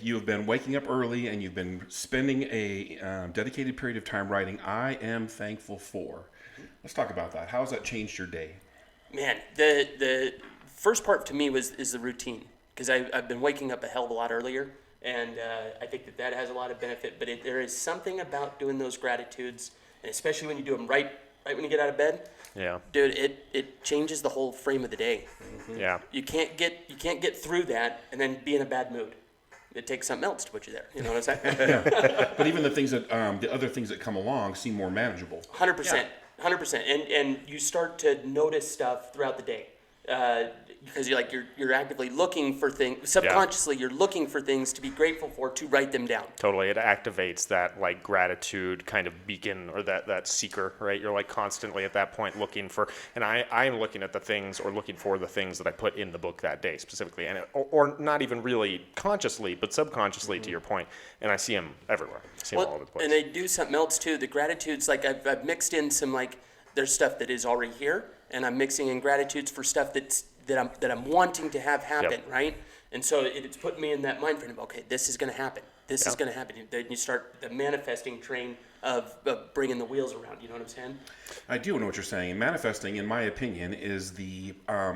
You have been waking up early and you've been spending a dedicated period of time writing, I am thankful for. Let's talk about that. How has that changed your day? Man, the first part to me is the routine, because I've been waking up a hell of a lot earlier, and I think that has a lot of benefit. But there is something about doing those gratitudes, and especially when you do them right when you get out of bed. Yeah. Dude, it changes the whole frame of the day. Mm-hmm. Yeah. You can't get through that and then be in a bad mood. It takes something else to put you there. You know what I'm saying? Yeah. But even the other things that come along seem more manageable. 100%. 100%. And you start to notice stuff throughout the day. Because you're actively looking for things, subconsciously you're looking for things to be grateful for, to write them down. Totally. It activates that like gratitude kind of beacon, or that seeker, right? You're like constantly at that point looking for, and I'm looking at the things, or looking for the things that I put in the book that day specifically, and or not even really consciously, but subconsciously, to your point, and I see them everywhere. I see them all over the place. And they do something else too. The gratitudes, like I've mixed in some, like, there's stuff that is already here, and I'm mixing in gratitudes for stuff that I'm wanting to have happen, right? And so it's put me in that mind frame of, okay, this is going to happen. This is going to happen. Then you start the manifesting train of bringing the wheels around. You know what I'm saying? I do know what you're saying. Manifesting, in my opinion, is the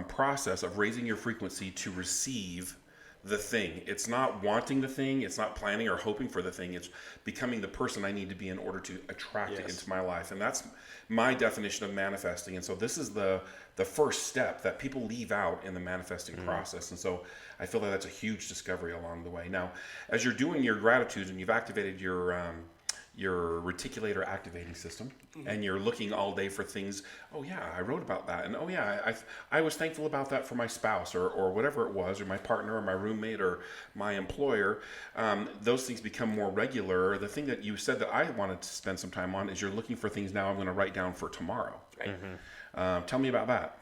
process of raising your frequency to receive the thing. It's not wanting the thing. It's not planning or hoping for the thing. It's becoming the person I need to be in order to attract it into my life. And that's my definition of manifesting. And so this is the first step that people leave out in the manifesting process. And so I feel that that's a huge discovery along the way. Now, as you're doing your gratitudes and you've activated your reticulator activating system, and you're looking all day for things, oh yeah, I wrote about that, and oh yeah, I was thankful about that for my spouse, or whatever it was, or my partner, or my roommate, or my employer, those things become more regular. The thing that you said that I wanted to spend some time on is you're looking for things now I'm going to write down for tomorrow. Right. Tell me about that.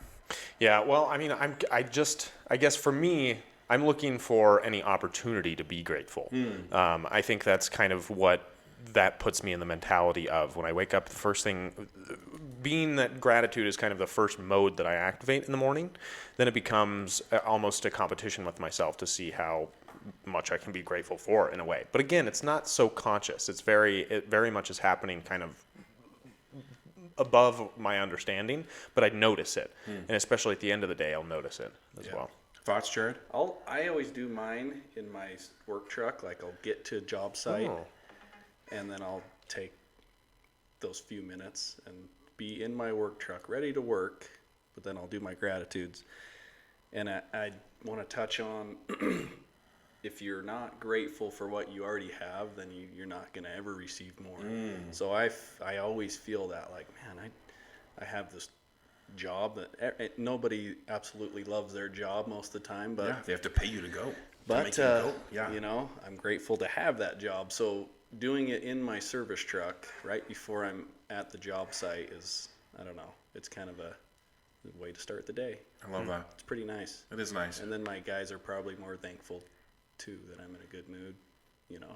Yeah, well, I mean, I guess for me, I'm looking for any opportunity to be grateful. I think that's kind of what that puts me in the mentality of when I wake up, the first thing, being that gratitude is kind of the first mode that I activate in the morning, then it becomes almost a competition with myself to see how much I can be grateful for, in a way. But again, it's not so conscious. It very much is happening kind of above my understanding, but I notice it. And especially at the end of the day, I'll notice it as well. Thoughts, Jared? I always do mine in my work truck. Like, I'll get to a job site, and then I'll take those few minutes and be in my work truck, ready to work, but then I'll do my gratitudes. And I want to touch on, if you're not grateful for what you already have, then you're not going to ever receive more. So I always feel that, like, man, I have this job that nobody absolutely loves their job most of the time, but they have to pay you to go. But you know, I'm grateful to have that job. So doing it in my service truck right before I'm at the job site is, I don't know, it's kind of a way to start the day. I love that. It's pretty nice. It is nice. And then my guys are probably more thankful too that I'm in a good mood, you know.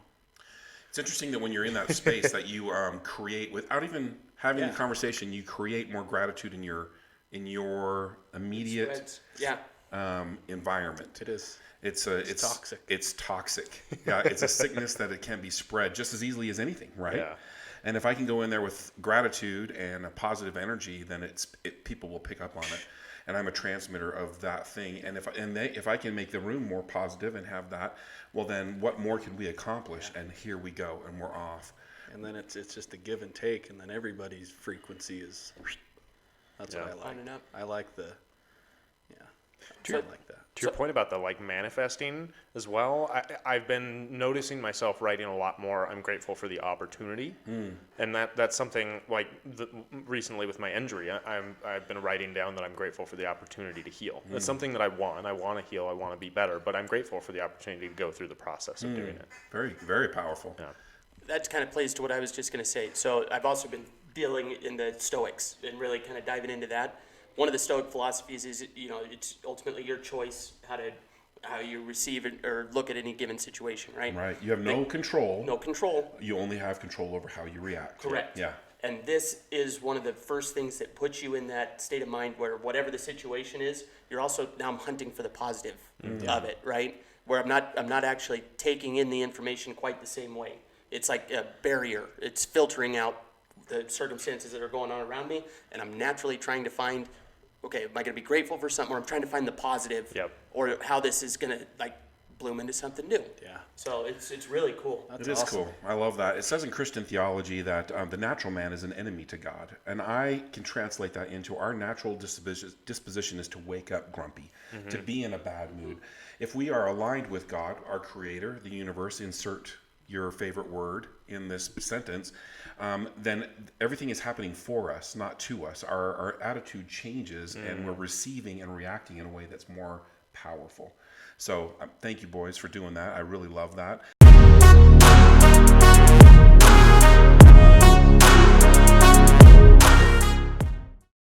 It's interesting that when you're in that space that you create, without even having a conversation, you create more gratitude in your immediate environment. It is. It's toxic. It's toxic. Yeah, it's a sickness that it can be spread just as easily as anything, right? Yeah. And if I can go in there with gratitude and a positive energy, then people will pick up on it. And I'm a transmitter of that thing. And if I can make the room more positive and have that, well, then what more can we accomplish? Yeah. And here we go, and we're off. And then it's just a give and take, and then everybody's frequency is. That's what I like. I like the. I like that. To your point about the manifesting as well, I've been noticing myself writing a lot more. I'm grateful for the opportunity, and that's something recently with my injury. I've been writing down that I'm grateful for the opportunity to heal. That's something that I want. I want to heal. I want to be better, but I'm grateful for the opportunity to go through the process of doing it. Very, very powerful. Yeah. That kind of plays to what I was just going to say. So I've also been dealing in the Stoics and really kind of diving into that. One of the Stoic philosophies is, it's ultimately your choice how you receive it or look at any given situation, right? Right. You have no control. No control. You only have control over how you react. Correct. Yeah. And this is one of the first things that puts you in that state of mind where whatever the situation is, you're also now hunting for the positive of it, right? where I'm not actually taking in the information quite the same way. It's like a barrier. It's filtering out the circumstances that are going on around me, and I'm naturally trying to find, okay, am I going to be grateful for something, or I'm trying to find the positive, or how this is going to like bloom into something new. Yeah. So it's really cool. It is cool. I love that. It says in Christian theology that the natural man is an enemy to God. And I can translate that into our natural disposition is to wake up grumpy, to be in a bad mood. If we are aligned with God, our creator, the universe, insert your favorite word in this sentence, then everything is happening for us, not to us. Our attitude changes and we're receiving and reacting in a way that's more powerful. So thank you, boys, for doing that. I really love that.